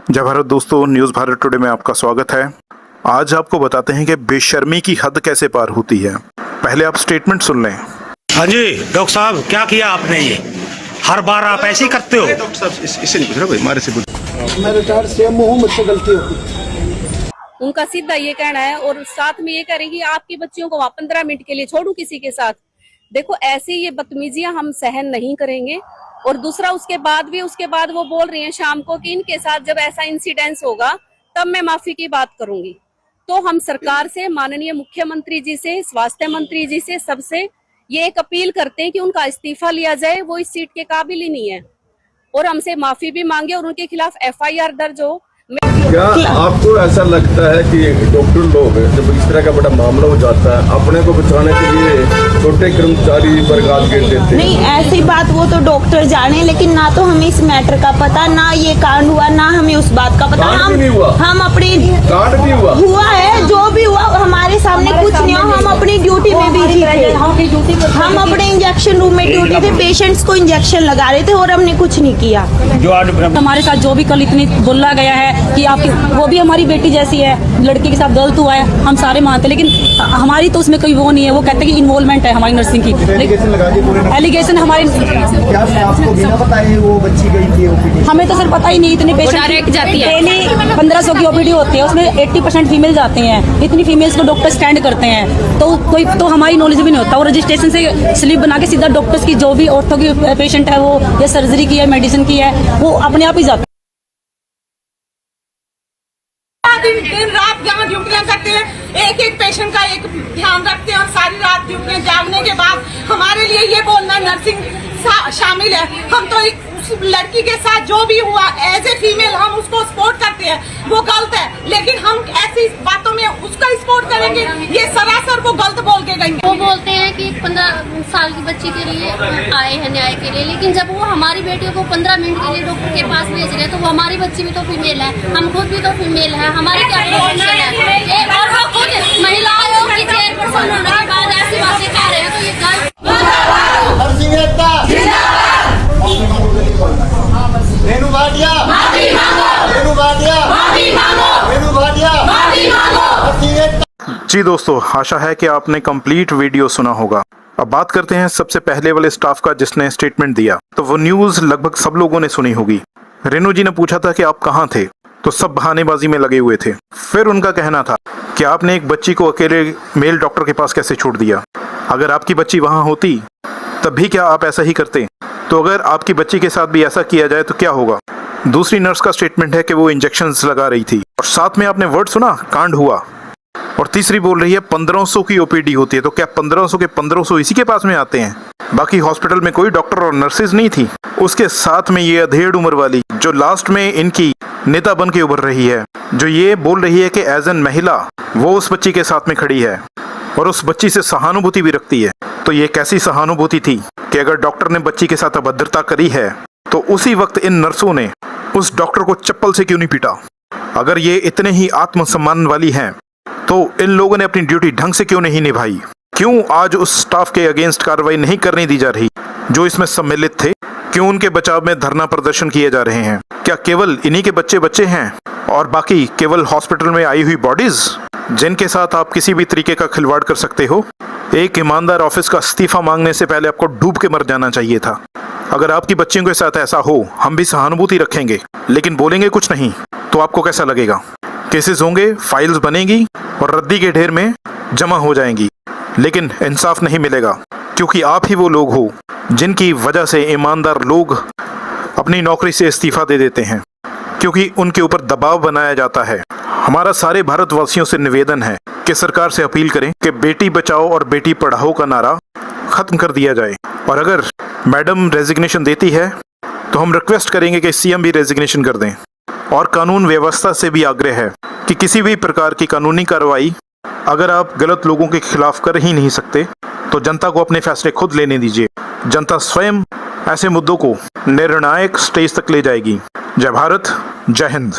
जय भारत दोस्तों, news Bharat today में आपका स्वागत है। आज आपको बताते हैं कि बेशर्मी की हद कैसे पार होती है। पहले आप स्टेटमेंट सुन लें। हाँ जी डॉक्टर साहब, क्या किया आपने? ये हर बार आप ऐसे ही करते हो। डॉक्टर साहब इससे नहीं पूछ रहा, हमारे से पूछ। मैं रिटायर्ड सीएम हूँ, मुझसे गलती होगी। उनका सीधा ये कहना है और साथ में ये कह रहे हैं कि आपकी बच्चियों को 15 मिनट के लिए छोड़ू किसी के साथ। देखो, ऐसी ये बदतमीजियां हम सहन नहीं करेंगे। और दूसरा, उसके बाद वो बोल रही हैं शाम को कि इनके साथ जब ऐसा इंसिडेंस होगा तब मैं माफी की बात करूंगी। तो हम सरकार से, माननीय मुख्यमंत्री जी से, स्वास्थ्य मंत्री जी से, सबसे ये एक अपील करते हैं कि उनका इस्तीफा लिया जाए। वो इस सीट के काबिल ही नहीं है और हमसे माफी भी मांगे और उनके खिलाफ FIR दर्ज हो। क्या आपको ऐसा लगता है कि डॉक्टर लोग जब इस तरह का बड़ा मामला हो जाता है, अपने को बचाने के लिए छोटे कर्मचारी बर्बाद कर देते हैं? नहीं, ऐसी बात वो तो डॉक्टर जाने, लेकिन ना तो हमें इस मैटर का पता, ना ये कांड हुआ, ना हमें उस बात का पता। हम अपनी कांड भी हुआ है, जो भी हुआ हमारे सामने कुछ नहीं हुआ। हम अपनी ड्यूटी में बिजी थे, हम अपने इंजेक्शन रूम में ड्यूटी थे, पेशेंट्स को इंजेक्शन लगा रहे थे और हमने कुछ नहीं किया। जो हमारे साथ जो भी कल इतनी बोला गया है कि आपकी वो भी हमारी बेटी जैसी है, लड़के के साथ गलत हुआ है, हम सारे मानते, लेकिन हमारी तो उसमें कोई वो नहीं है। वो कहते हैं कि इन्वॉल्वमेंट है हमारी नर्सिंग की, एलिगेशन हमारी आपको बिना बताए वो बच्ची गई थी? हमें तो सर पता ही नहीं। इतने पेशेंट जाती है, डेली 1500 की OPD होती है, उसमें 80% फीमेल जाते हैं। इतनी फीमेल्स को डॉक्टर स्टैंड करते हैं, तो कोई तो हमारी नॉलेज भी नहीं होता। वो रजिस्ट्रेशन से स्लिप बना के सीधा डॉक्टर्स की, जो भी ऑर्थो की पेशेंट है वो, या सर्जरी की है, मेडिसिन की है, वो अपने आप ही जाते हैं। दिन रात यहाँ ड्यूटियाँ करते हैं, एक एक पेशेंट का एक ध्यान रखते हैं और सारी रात ड्यूटियाँ जागने के बाद हमारे लिए ये बोलना नर्सिंग शामिल है। हम तो उस लड़की के साथ जो भी हुआ एज ए फीमेल हम उसको सपोर्ट करते हैं, वो गलत है, लेकिन हम ऐसी बातों में उसका सपोर्ट करेंगे, ये सरासर वो गलत बोल के गई। वो बोलते हैं कि 15 साल की बच्ची के लिए आए हैं न्याय के लिए, लेकिन जब वो हमारी बेटियों को 15 मिनट के लिए डॉक्टर के पास भेज रहे हैं, तो वो हमारी बच्ची भी तो फीमेल है, हम खुद भी तो फीमेल है, हमारी क्या प्रोफेशन है? और वो खुद महिला आयोग की चेयरपर्सन होने के बाद ऐसी बातें कह रहे हैं, तो ये गलत। रेनू भाटिया माफी मांगो, रेनू भाटिया माफी मांगो, रेनू भाटिया माफी मांगो। जी दोस्तों, आशा है कि आपने कंप्लीट वीडियो सुना होगा। अब बात करते हैं सबसे पहले वाले स्टाफ का जिसने स्टेटमेंट दिया। तो वो न्यूज़ लगभग सब लोगों ने सुनी होगी। रेनू जी ने पूछा था कि आप कहाँ थे, तो सब बहानेबाजी में लगे हुए थे। फिर उनका कहना था कि आपने एक बच्ची को अकेले मेल डॉक्टर के पास कैसे छोड़ दिया? अगर आपकी बच्ची वहाँ होती तब भी क्या आप ऐसा ही करते? तो अगर आपकी बच्ची के साथ भी ऐसा किया जाए तो क्या होगा? दूसरी नर्स का स्टेटमेंट है कि वो इंजेक्शंस लगा रही थी, और साथ में आपने वर्ड सुना, कांड हुआ। और तीसरी बोल रही है 1500 की OPD होती है, तो क्या 1500 के 1500 इसी के पास में आते हैं? बाकी हॉस्पिटल में कोई डॉक्टर और नर्सेज नहीं थी। उसके साथ में ये अधेड़ उम्र वाली जो लास्ट में इनकी नेता बन के उभर रही है, जो ये बोल रही है कि एज एन महिला वो उस बच्ची के साथ में खड़ी है और उस बच्ची से सहानुभूति भी रखती है। तो ये कैसी सहानुभूति थी कि अगर डॉक्टर ने बच्ची के साथ अभद्रता करी है तो उसी वक्त इन नर्सों ने उस डॉक्टर को चप्पल से क्यों नहीं पीटा? अगर ये इतने ही आत्मसम्मान वाली हैं तो इन लोगों ने अपनी ड्यूटी ढंग से क्यों नहीं निभाई? क्यों आज उस स्टाफ के अगेंस्ट कार्रवाई नहीं करने दी जा रही जो इसमें सम्मिलित थे? क्यों उनके बचाव में धरना प्रदर्शन किए जा रहे हैं? क्या केवल इन्हीं के बच्चे हैं और बाकी केवल हॉस्पिटल में आई हुई बॉडीज जिनके साथ आप किसी भी तरीके का खिलवाड़ कर सकते हो? एक ईमानदार ऑफिस का इस्तीफा मांगने से पहले आपको डूब के मर जाना चाहिए था। अगर आपकी बच्चियों के साथ ऐसा हो, हम भी सहानुभूति रखेंगे, लेकिन बोलेंगे कुछ नहीं, तो आपको कैसा लगेगा? केसेस होंगे, फाइल्स बनेगी और रद्दी के ढेर में जमा हो जाएंगी, लेकिन इंसाफ नहीं मिलेगा, क्योंकि आप ही वो लोग हो जिनकी वजह से ईमानदार लोग अपनी नौकरी से इस्तीफा दे देते हैं, क्योंकि उनके ऊपर दबाव बनाया जाता है। हमारा सारे भारतवासियों से निवेदन है कि सरकार से अपील करें कि बेटी बचाओ और बेटी पढ़ाओ का नारा खत्म कर दिया जाए। और अगर मैडम रेजिग्नेशन देती है तो हम रिक्वेस्ट करेंगे कि CM भी रेजिग्नेशन कर दें। और कानून व्यवस्था से भी आग्रह है कि किसी भी प्रकार की कानूनी कार्रवाई अगर आप गलत लोगों के खिलाफ कर ही नहीं सकते तो जनता को अपने फैसले खुद लेने दीजिए। जनता स्वयं ऐसे मुद्दों को निर्णायक स्टेज तक ले जाएगी। जय भारत, जय हिंद।